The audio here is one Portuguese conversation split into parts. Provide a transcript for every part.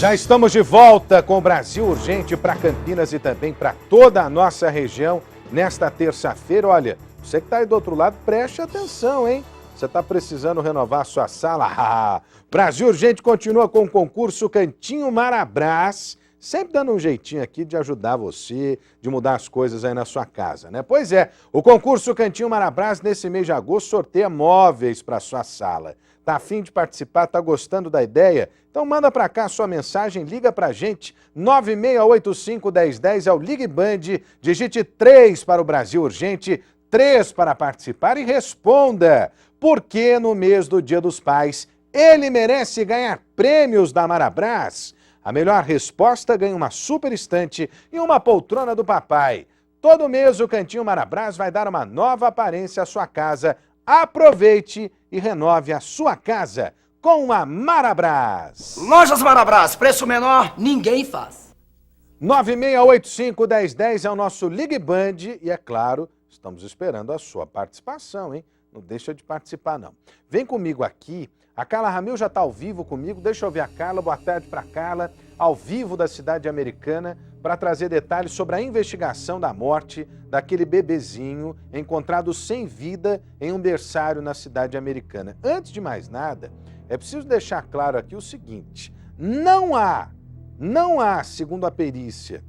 Já estamos de volta com o Brasil Urgente para Campinas e também para toda a nossa região nesta terça-feira. Olha, você que está aí do outro lado, preste atenção, hein? Você está precisando renovar a sua sala? Brasil Urgente continua com o concurso Cantinho Marabras, sempre dando um jeitinho aqui de ajudar você, de mudar as coisas aí na sua casa, né? Pois é, o concurso Cantinho Marabras nesse mês de agosto sorteia móveis para sua sala. Tá a fim de participar, tá gostando da ideia? Então manda para cá a sua mensagem, liga pra gente, 9685-1010 é o Ligue Band, digite 3 para o Brasil Urgente, 3 para participar e responda. Por que no mês do Dia dos Pais ele merece ganhar prêmios da Marabras? A melhor resposta ganha uma super estante e uma poltrona do papai. Todo mês o Cantinho Marabras vai dar uma nova aparência à sua casa. Aproveite e renove a sua casa com a Marabras. Lojas Marabras, preço menor, ninguém faz. 9685-1010 é o nosso Ligue Band e, é claro, estamos esperando a sua participação, hein? Não deixa de participar, não. Vem comigo aqui, a Carla Ramil já está ao vivo comigo, deixa eu ver a Carla, boa tarde para a Carla, ao vivo da cidade americana, para trazer detalhes sobre a investigação da morte daquele bebezinho encontrado sem vida em um berçário na cidade americana. Antes de mais nada, é preciso deixar claro aqui o seguinte, não há, segundo a perícia,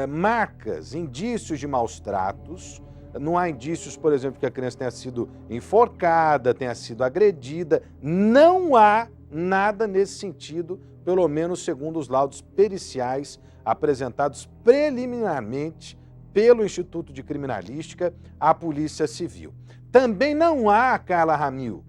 marcas, indícios de maus tratos, não há indícios, por exemplo, que a criança tenha sido enforcada, tenha sido agredida, não há nada nesse sentido, pelo menos segundo os laudos periciais apresentados preliminarmente pelo Instituto de Criminalística à Polícia Civil. Também não há, Carla Ramil,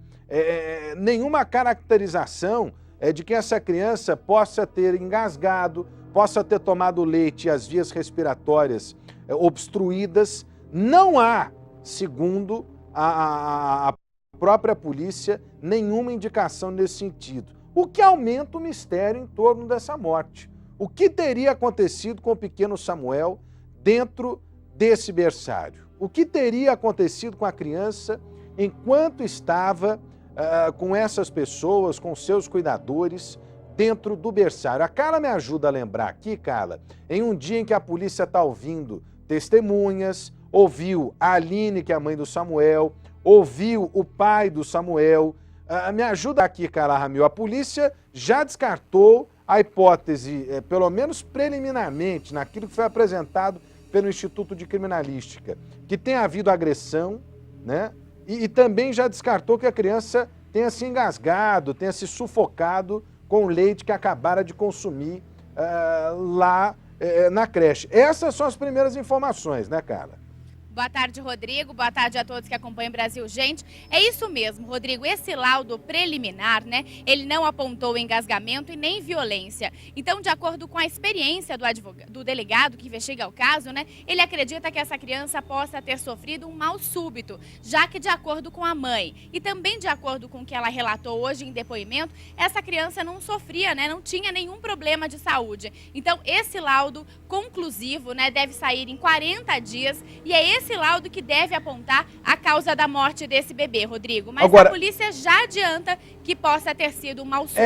nenhuma caracterização de que essa criança possa ter engasgado, possa ter tomado leite e as vias respiratórias obstruídas. Não há, segundo a própria polícia, nenhuma indicação nesse sentido. O que aumenta o mistério em torno dessa morte. O que teria acontecido com o pequeno Samuel dentro desse berçário? O que teria acontecido com a criança enquanto estava com essas pessoas, com seus cuidadores, dentro do berçário? A Carla me ajuda a lembrar aqui, Carla, em um dia em que a polícia está ouvindo testemunhas, ouviu a Aline, que é a mãe do Samuel, ouviu o pai do Samuel. Me ajuda aqui, Carla Ramil. A polícia já descartou a hipótese, pelo menos preliminarmente, naquilo que foi apresentado pelo Instituto de Criminalística, que tenha havido agressão, né? E também já descartou que a criança tenha se engasgado, tenha se sufocado com o leite que acabara de consumir lá na creche. Essas são as primeiras informações, né, Carla? Boa tarde, Rodrigo. Boa tarde a todos que acompanham o Brasil Gente. É isso mesmo, Rodrigo. Esse laudo preliminar, né, ele não apontou engasgamento e nem violência. Então, de acordo com a experiência do delegado que investiga o caso, né, ele acredita que essa criança possa ter sofrido um mal súbito, já que, de acordo com a mãe e também de acordo com o que ela relatou hoje em depoimento, essa criança não sofria, né, não tinha nenhum problema de saúde. Então, esse laudo conclusivo, né, deve sair em 40 dias e é esse laudo que deve apontar a causa da morte desse bebê, Rodrigo. Mas agora, a polícia já adianta que possa ter sido um mal súbito.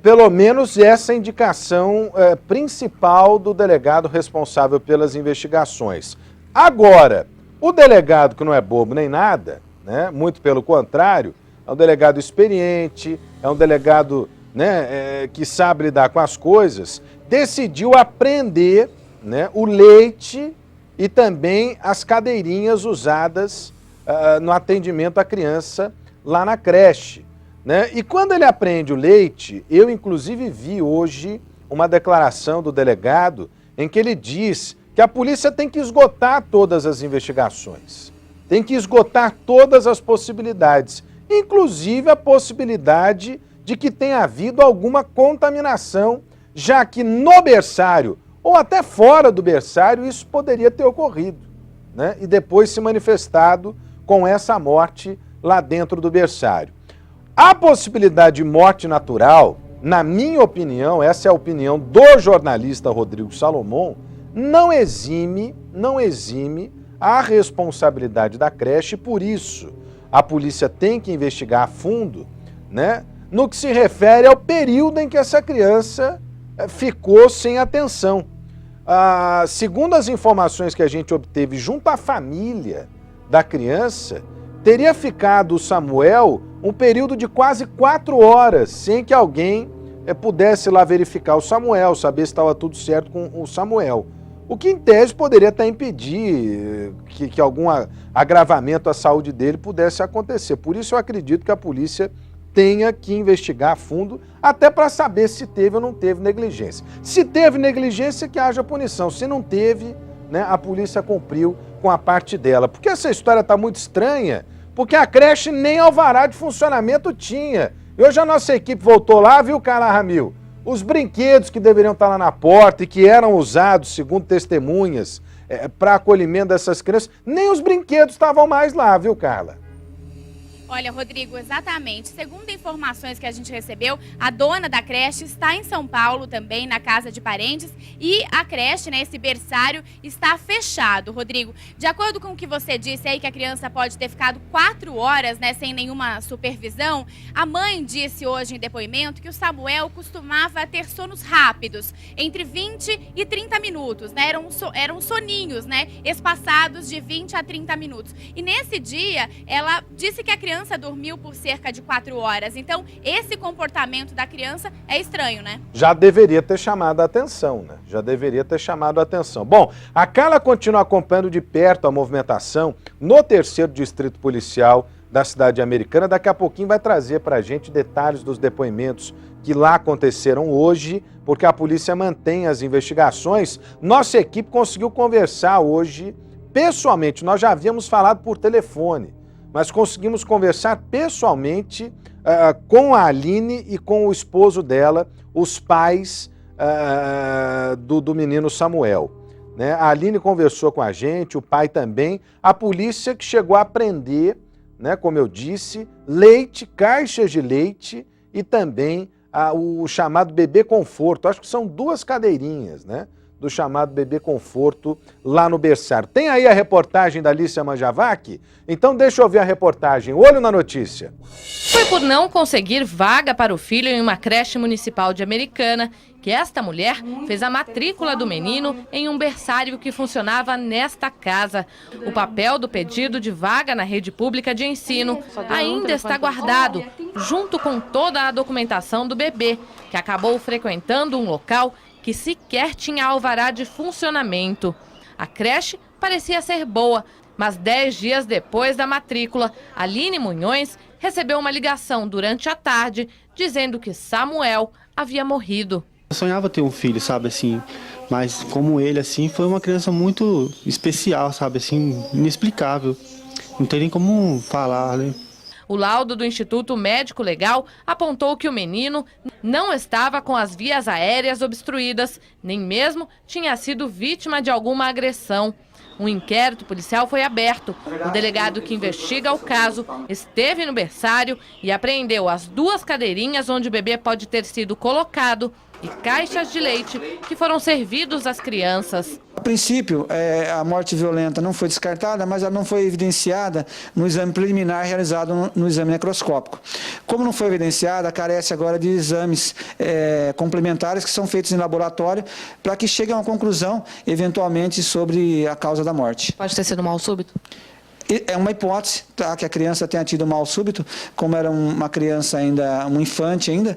Pelo menos essa indicação principal do delegado responsável pelas investigações. Agora, o delegado, que não é bobo nem nada, né, muito pelo contrário, é um delegado experiente, é um delegado, né, que sabe lidar com as coisas, decidiu apreender, né, o leite e também as cadeirinhas usadas no atendimento à criança lá na creche, né? E quando ele apreende o leite, eu inclusive vi hoje uma declaração do delegado em que ele diz que a polícia tem que esgotar todas as investigações, tem que esgotar todas as possibilidades, inclusive a possibilidade de que tenha havido alguma contaminação, já que no berçário ou até fora do berçário, isso poderia ter ocorrido, né? E depois se manifestado com essa morte lá dentro do berçário. A possibilidade de morte natural, na minha opinião, essa é a opinião do jornalista Rodrigo Salomão, não exime a responsabilidade da creche, por isso a polícia tem que investigar a fundo, né? No que se refere ao período em que essa criança ficou sem atenção. Segundo as informações que a gente obteve junto à família da criança, teria ficado o Samuel um período de quase 4 horas sem que alguém pudesse lá verificar o Samuel, saber se estava tudo certo com o Samuel. O que, em tese, poderia até impedir que algum agravamento à saúde dele pudesse acontecer. Por isso, eu acredito que a polícia tenha que investigar a fundo, até para saber se teve ou não teve negligência. Se teve negligência, que haja punição. Se não teve, né, a polícia cumpriu com a parte dela. Porque essa história está muito estranha, porque a creche nem alvará de funcionamento tinha. E hoje a nossa equipe voltou lá, viu, Carla Ramil? Os brinquedos que deveriam estar lá na porta e que eram usados, segundo testemunhas, para acolhimento dessas crianças, nem os brinquedos estavam mais lá, viu, Carla? Olha, Rodrigo, exatamente. Segundo informações que a gente recebeu, a dona da creche está em São Paulo também, na casa de parentes, e a creche, né, esse berçário, está fechado, Rodrigo. De acordo com o que você disse aí, que a criança pode ter ficado 4 horas, né, sem nenhuma supervisão, a mãe disse hoje em depoimento que o Samuel costumava ter sonos rápidos, entre 20 e 30 minutos, né, eram soninhos, né, espaçados de 20 a 30 minutos. E nesse dia, ela disse que a criança dormiu por cerca de 4 horas. Então, esse comportamento da criança é estranho, né? Já deveria ter chamado a atenção, né? Já deveria ter chamado a atenção. Bom, a Carla continua acompanhando de perto a movimentação no 3º Distrito Policial da cidade americana. Daqui a pouquinho vai trazer pra gente detalhes dos depoimentos que lá aconteceram hoje, porque a polícia mantém as investigações. Nossa equipe conseguiu conversar hoje pessoalmente. Nós já havíamos falado por telefone, mas conseguimos conversar pessoalmente com a Aline e com o esposo dela, os pais do menino Samuel. Né? A Aline conversou com a gente, o pai também. A polícia que chegou a apreender, né, como eu disse, leite, caixas de leite e também o chamado bebê conforto. Acho que são 2 cadeirinhas, né, do chamado bebê conforto lá no berçário. Tem aí a reportagem da Alicia Manjavac? Então deixa eu ver a reportagem. Olho na notícia. Foi por não conseguir vaga para o filho em uma creche municipal de Americana que esta mulher fez a matrícula do menino em um berçário que funcionava nesta casa. O papel do pedido de vaga na rede pública de ensino ainda está guardado, junto com toda a documentação do bebê, que acabou frequentando um local que sequer tinha alvará de funcionamento. A creche parecia ser boa, mas 10 dias depois da matrícula, Aline Munhões recebeu uma ligação durante a tarde dizendo que Samuel havia morrido. Eu sonhava ter um filho, sabe, assim, mas como ele, assim, foi uma criança muito especial, sabe, assim, inexplicável. Não tem nem como falar, né? O laudo do Instituto Médico Legal apontou que o menino não estava com as vias aéreas obstruídas, nem mesmo tinha sido vítima de alguma agressão. Um inquérito policial foi aberto. O delegado que investiga o caso esteve no berçário e apreendeu as 2 cadeirinhas onde o bebê pode ter sido colocado e caixas de leite que foram servidos às crianças. A princípio, a morte violenta não foi descartada, mas ela não foi evidenciada no exame preliminar realizado no exame necroscópico. Como não foi evidenciada, carece agora de exames complementares que são feitos em laboratório para que chegue a uma conclusão, eventualmente, sobre a causa da morte. Pode ter sido mal súbito? É uma hipótese, tá, que a criança tenha tido mal súbito, como era uma criança ainda, um infante ainda,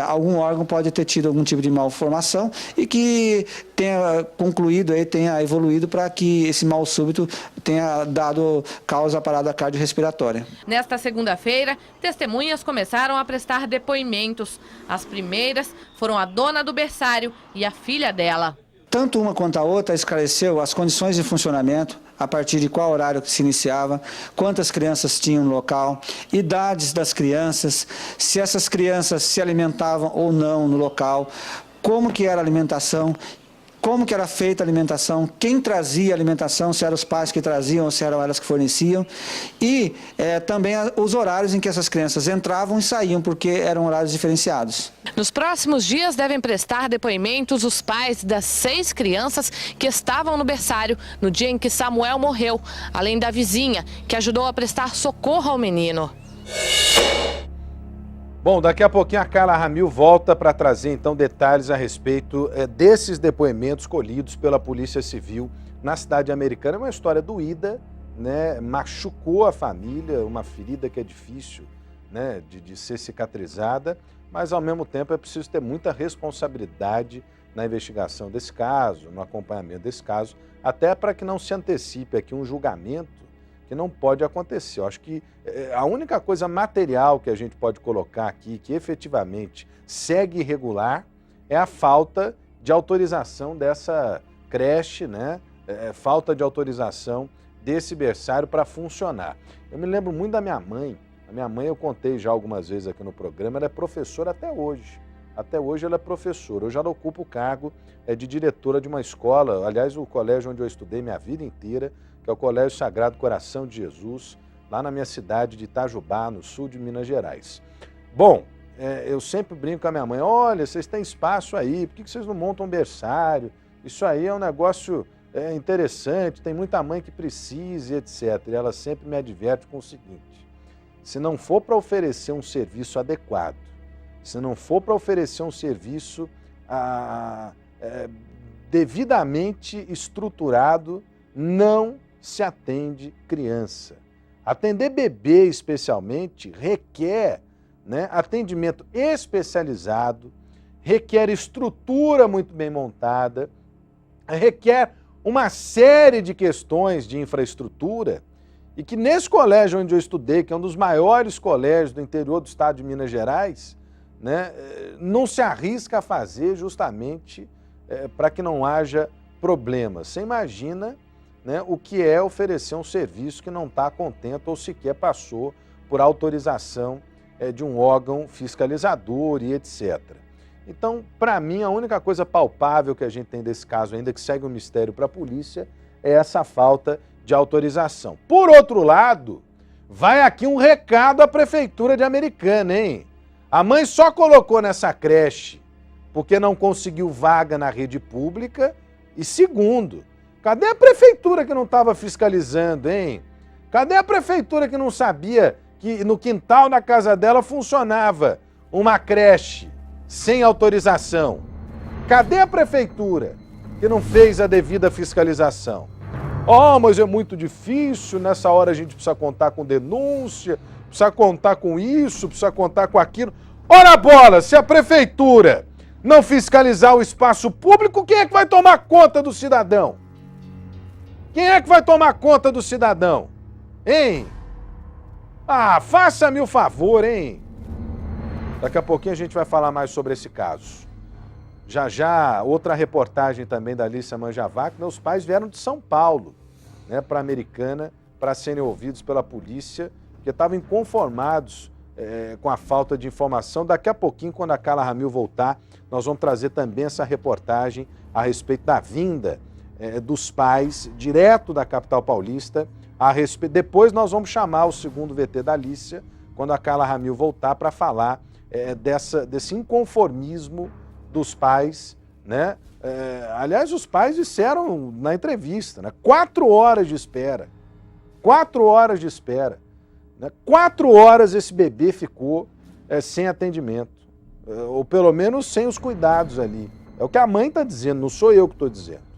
algum órgão pode ter tido algum tipo de malformação e que tenha concluído, tenha evoluído para que esse mal súbito tenha dado causa à parada cardiorrespiratória. Nesta segunda-feira, testemunhas começaram a prestar depoimentos. As primeiras foram a dona do berçário e a filha dela. Tanto uma quanto a outra esclareceu as condições de funcionamento, a partir de qual horário que se iniciava, quantas crianças tinham no local, idades das crianças, se essas crianças se alimentavam ou não no local, como que era a alimentação, como que era feita a alimentação, quem trazia a alimentação, se eram os pais que traziam ou se eram elas que forneciam, e também os horários em que essas crianças entravam e saíam, porque eram horários diferenciados. Nos próximos dias devem prestar depoimentos os pais das 6 crianças que estavam no berçário no dia em que Samuel morreu, além da vizinha, que ajudou a prestar socorro ao menino. Bom, daqui a pouquinho a Carla Ramil volta para trazer então detalhes a respeito desses depoimentos colhidos pela Polícia Civil na cidade americana. É uma história doída, né? Machucou a família, uma ferida que é difícil, né, de ser cicatrizada, mas ao mesmo tempo é preciso ter muita responsabilidade na investigação desse caso, no acompanhamento desse caso, até para que não se antecipe aqui um julgamento que não pode acontecer. Eu acho que a única coisa material que a gente pode colocar aqui, que efetivamente segue irregular, é a falta de autorização dessa creche, né? Falta de autorização desse berçário para funcionar. Eu me lembro muito da minha mãe. A minha mãe, eu contei já algumas vezes aqui no programa, ela é professora até hoje. Até hoje ela é professora. Hoje ela ocupa o cargo de diretora de uma escola, aliás, o colégio onde eu estudei minha vida inteira, que é o Colégio Sagrado Coração de Jesus, lá na minha cidade de Itajubá, no sul de Minas Gerais. Bom, eu sempre brinco com a minha mãe, olha, vocês têm espaço aí, por que vocês não montam um berçário? Isso aí é um negócio interessante, tem muita mãe que precisa, etc. E ela sempre me adverte com o seguinte, se não for para oferecer um serviço adequado, se não for para oferecer um serviço devidamente estruturado, não se atende criança. Atender bebê, especialmente, requer, né, atendimento especializado, requer estrutura muito bem montada, requer uma série de questões de infraestrutura e que nesse colégio onde eu estudei, que é um dos maiores colégios do interior do estado de Minas Gerais, né, não se arrisca a fazer justamente para que não haja problemas. Você imagina, né, o que é oferecer um serviço que não está contente ou sequer passou por autorização de um órgão fiscalizador e etc. Então, para mim, a única coisa palpável que a gente tem desse caso ainda, que segue um mistério para a polícia, é essa falta de autorização. Por outro lado, vai aqui um recado à Prefeitura de Americana, hein? A mãe só colocou nessa creche porque não conseguiu vaga na rede pública e, segundo, cadê a prefeitura que não estava fiscalizando, hein? Cadê a prefeitura que não sabia que no quintal da casa dela funcionava uma creche sem autorização? Cadê a prefeitura que não fez a devida fiscalização? Mas é muito difícil, nessa hora a gente precisa contar com denúncia, precisa contar com isso, precisa contar com aquilo. Ora bola, se a prefeitura não fiscalizar o espaço público, quem é que vai tomar conta do cidadão? Quem é que vai tomar conta do cidadão? Hein? Faça-me o favor, hein? Daqui a pouquinho a gente vai falar mais sobre esse caso. Já já, outra reportagem também da Alicia Manjavac. Meus pais vieram de São Paulo, né, para a Americana, para serem ouvidos pela polícia, porque estavam inconformados com a falta de informação. Daqui a pouquinho, quando a Carla Ramil voltar, nós vamos trazer também essa reportagem a respeito da vinda dos pais, direto da capital paulista, a respeito. Depois nós vamos chamar o segundo VT da Alicia, quando a Carla Ramil voltar, para falar desse inconformismo dos pais, né? Aliás, os pais disseram na entrevista, né? 4 horas de espera. 4 horas de espera. Né? 4 horas esse bebê ficou sem atendimento. Ou pelo menos sem os cuidados ali. É o que a mãe está dizendo, não sou eu que estou dizendo.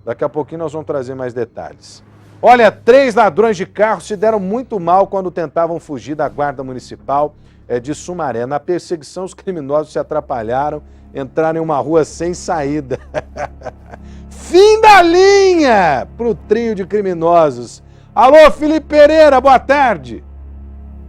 Daqui a pouquinho nós vamos trazer mais detalhes. Olha, 3 ladrões de carro se deram muito mal quando tentavam fugir da guarda municipal de Sumaré. Na perseguição, os criminosos se atrapalharam, entraram em uma rua sem saída. Fim da linha para o trio de criminosos. Alô, Felipe Pereira, boa tarde.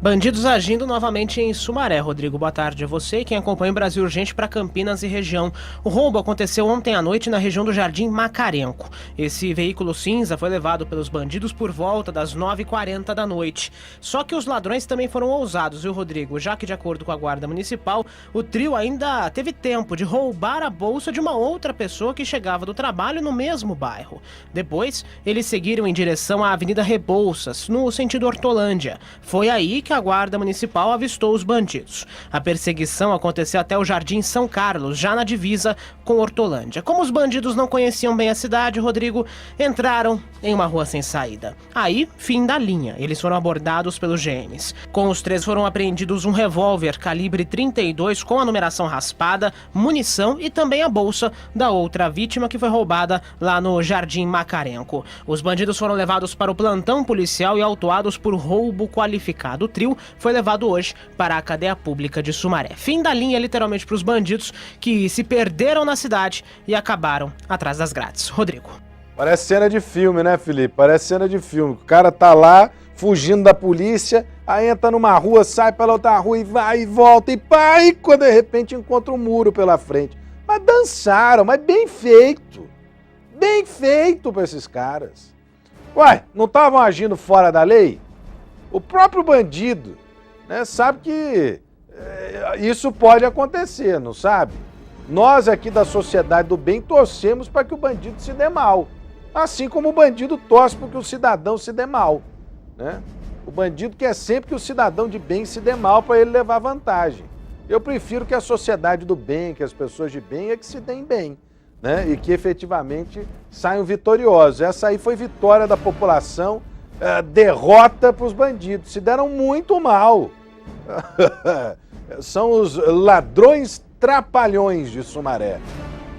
Bandidos agindo novamente em Sumaré. Rodrigo, boa tarde a você e quem acompanha o Brasil Urgente para Campinas e região. O roubo aconteceu ontem à noite na região do Jardim Macarenco. Esse veículo cinza foi levado pelos bandidos por volta das 9h40 da noite. Só que os ladrões também foram ousados, viu, Rodrigo? Já que, de acordo com a Guarda Municipal, o trio ainda teve tempo de roubar a bolsa de uma outra pessoa que chegava do trabalho no mesmo bairro. Depois, eles seguiram em direção à Avenida Rebouças, no sentido Hortolândia. Foi aí que a Guarda Municipal avistou os bandidos. A perseguição aconteceu até o Jardim São Carlos, já na divisa com Hortolândia. Como os bandidos não conheciam bem a cidade, Rodrigo, entraram em uma rua sem saída. Aí, fim da linha. Eles foram abordados pelos GMs. Com os três foram apreendidos um revólver calibre 32 com a numeração raspada, munição e também a bolsa da outra vítima que foi roubada lá no Jardim Macarenco. Os bandidos foram levados para o plantão policial e autuados por roubo qualificado. O trio foi levado hoje para a cadeia pública de Sumaré. Fim da linha, literalmente, para os bandidos que se perderam na cidade e acabaram atrás das grades. Rodrigo. Parece cena de filme, né, Felipe? Parece cena de filme. O cara tá lá, fugindo da polícia, aí entra numa rua, sai pela outra rua e vai e volta e pá, e quando de repente encontra um muro pela frente. Mas dançaram, mas bem feito. Bem feito pra esses caras. Uai, não estavam agindo fora da lei? O próprio bandido, né, sabe que isso pode acontecer, não sabe? Nós aqui da sociedade do bem torcemos para que o bandido se dê mal. Assim como o bandido torce para que o cidadão se dê mal, né? O bandido quer sempre que o cidadão de bem se dê mal para ele levar vantagem. Eu prefiro que a sociedade do bem, que as pessoas de bem, é que se deem bem, né? E que efetivamente saiam vitoriosos. Essa aí foi vitória da população, derrota para os bandidos. Se deram muito mal. São os ladrões trapalhões de Sumaré.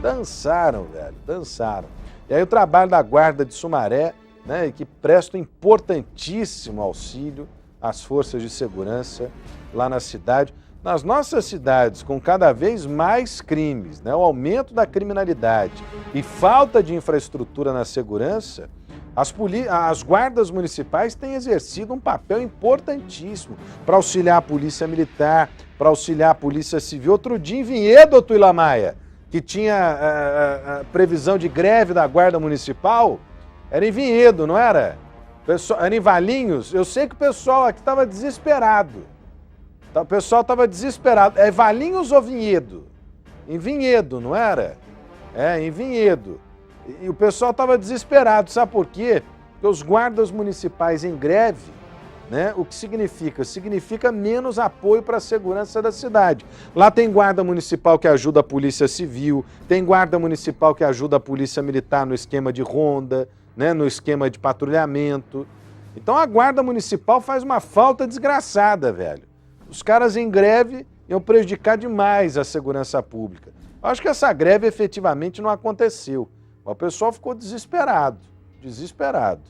Dançaram, velho, dançaram. E aí o trabalho da Guarda de Sumaré, né, que presta um importantíssimo auxílio às forças de segurança lá na cidade. Nas nossas cidades, com cada vez mais crimes, né, o aumento da criminalidade e falta de infraestrutura na segurança, as guardas municipais têm exercido um papel importantíssimo para auxiliar a polícia militar, para auxiliar a polícia civil. Outro dia em Vinhedo, Tuila Maia, que tinha previsão de greve da guarda municipal, era em Vinhedo, não era? Era em Valinhos. Eu sei que o pessoal aqui estava desesperado. O pessoal estava desesperado. É Valinhos ou Vinhedo? Em Vinhedo, não era? É, em Vinhedo. E o pessoal estava desesperado, sabe por quê? Porque os guardas municipais em greve, né, o que significa? Significa menos apoio para a segurança da cidade. Lá tem guarda municipal que ajuda a polícia civil, tem guarda municipal que ajuda a polícia militar no esquema de ronda, né, no esquema de patrulhamento. Então a guarda municipal faz uma falta desgraçada, velho. Os caras em greve iam prejudicar demais a segurança pública. Acho que essa greve efetivamente não aconteceu. O pessoal ficou desesperado, desesperado.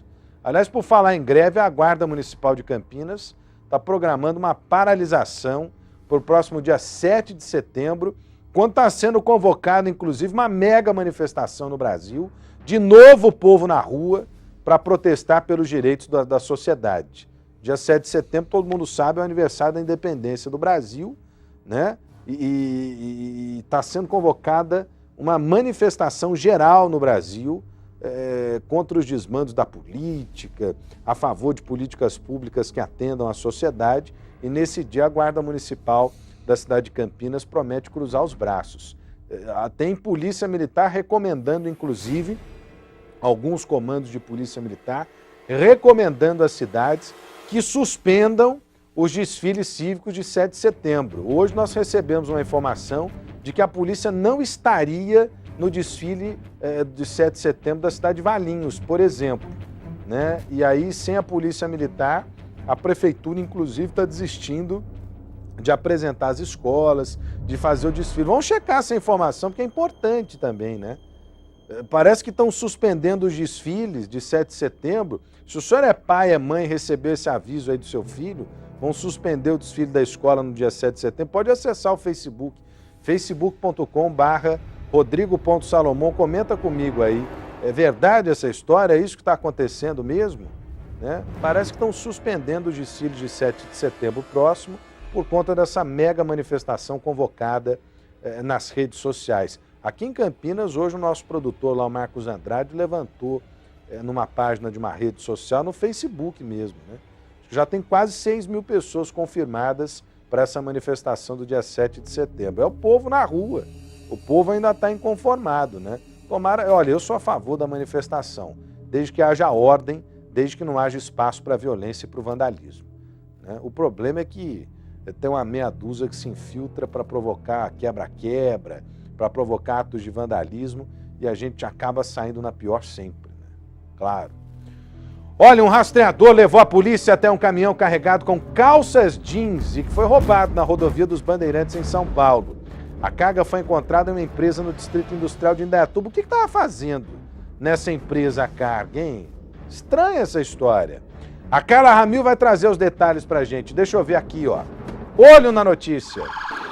Aliás, por falar em greve, a Guarda Municipal de Campinas está programando uma paralisação para o próximo dia 7 de setembro, quando está sendo convocada, inclusive, uma mega manifestação no Brasil, de novo o povo na rua, para protestar pelos direitos da sociedade. Dia 7 de setembro, todo mundo sabe, é o aniversário da independência do Brasil, né? E está sendo convocada uma manifestação geral no Brasil contra os desmandos da política, a favor de políticas públicas que atendam à sociedade. E nesse dia a Guarda Municipal da cidade de Campinas promete cruzar os braços. Tem polícia militar recomendando, inclusive, alguns comandos de polícia militar, recomendando às cidades que suspendam os desfiles cívicos de 7 de setembro. Hoje nós recebemos uma informação de que a polícia não estaria no desfile de 7 de setembro da cidade de Valinhos, por exemplo, né? E aí, sem a polícia militar, a prefeitura, inclusive, está desistindo de apresentar as escolas, de fazer o desfile. Vamos checar essa informação, porque é importante também, né? Parece que estão suspendendo os desfiles de 7 de setembro. Se o senhor é pai, é mãe, recebeu esse aviso aí do seu filho, vão suspender o desfile da escola no dia 7 de setembro, pode acessar o Facebook, facebook.com/rodrigo.salomão, comenta comigo aí. É verdade essa história? É isso que está acontecendo mesmo? Né? Parece que estão suspendendo os desfiles de 7 de setembro próximo por conta dessa mega manifestação convocada nas redes sociais. Aqui em Campinas, hoje o nosso produtor lá, o Marcos Andrade, levantou numa página de uma rede social, no Facebook mesmo, né? Já tem quase 6 mil pessoas confirmadas para essa manifestação do dia 7 de setembro. É o povo na rua. O povo ainda está inconformado, né? Tomara, olha, eu sou a favor da manifestação, desde que haja ordem, desde que não haja espaço para a violência e para o vandalismo. né? O problema é que tem uma meia dúzia que se infiltra para provocar quebra-quebra, para provocar atos de vandalismo, e a gente acaba saindo na pior sempre, né? Claro. Olha, um rastreador levou a polícia até um caminhão carregado com calças jeans e que foi roubado na rodovia dos Bandeirantes em São Paulo. A carga foi encontrada em uma empresa no Distrito Industrial de Indaiatuba. O que estava fazendo nessa empresa a carga, hein? Estranha essa história. A Carla Ramil vai trazer os detalhes pra gente. Deixa eu ver aqui, ó. Olho na notícia.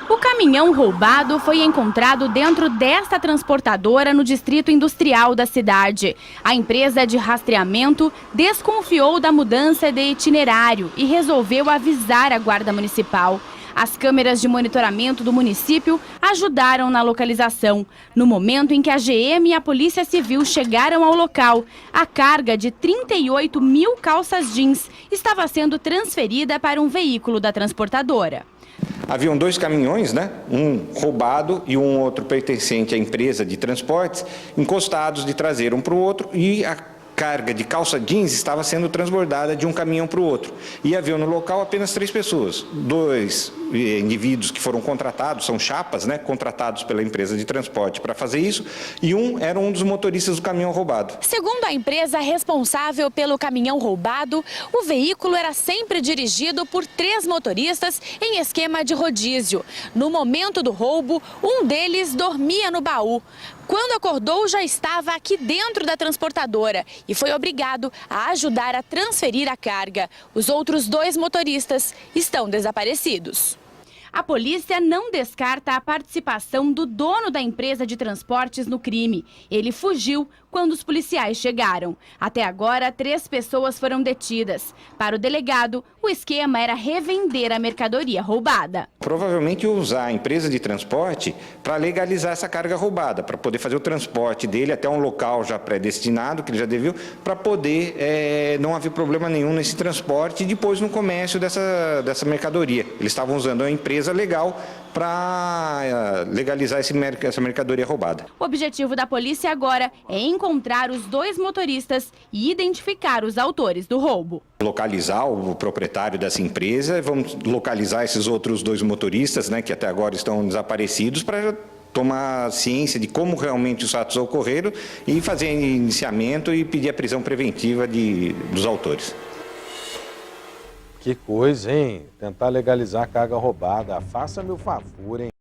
O caminhão roubado foi encontrado dentro desta transportadora no Distrito Industrial da cidade. A empresa de rastreamento desconfiou da mudança de itinerário e resolveu avisar a Guarda Municipal. As câmeras de monitoramento do município ajudaram na localização. No momento em que a GM e a Polícia Civil chegaram ao local, a carga de 38 mil calças jeans estava sendo transferida para um veículo da transportadora. Haviam dois caminhões, né? Um roubado e um outro pertencente à empresa de transportes, encostados de traseiro um para o outro, e a carga de calça jeans estava sendo transbordada de um caminhão para o outro. E havia no local apenas 3 pessoas. 2 indivíduos que foram contratados, são chapas, né? Contratados pela empresa de transporte para fazer isso, e era um dos motoristas do caminhão roubado. Segundo a empresa responsável pelo caminhão roubado, o veículo era sempre dirigido por 3 motoristas em esquema de rodízio. No momento do roubo, um deles dormia no baú. Quando acordou, já estava aqui dentro da transportadora e foi obrigado a ajudar a transferir a carga. Os outros 2 motoristas estão desaparecidos. A polícia não descarta a participação do dono da empresa de transportes no crime. Ele fugiu quando os policiais chegaram. Até agora, 3 pessoas foram detidas. Para o delegado, o esquema era revender a mercadoria roubada. Provavelmente usar a empresa de transporte para legalizar essa carga roubada, para poder fazer o transporte dele até um local já predestinado, que ele já deviu, para poder não haver problema nenhum nesse transporte e depois no comércio dessa mercadoria. Eles estavam usando a empresa legal para legalizar essa mercadoria roubada. O objetivo da polícia agora é encontrar os 2 motoristas e identificar os autores do roubo. Localizar o proprietário dessa empresa, vamos localizar esses outros 2 motoristas, né, que até agora estão desaparecidos, para tomar ciência de como realmente os fatos ocorreram e fazer iniciamento e pedir a prisão preventiva dos autores. Que coisa, hein? Tentar legalizar a carga roubada. Faça-me o favor, hein?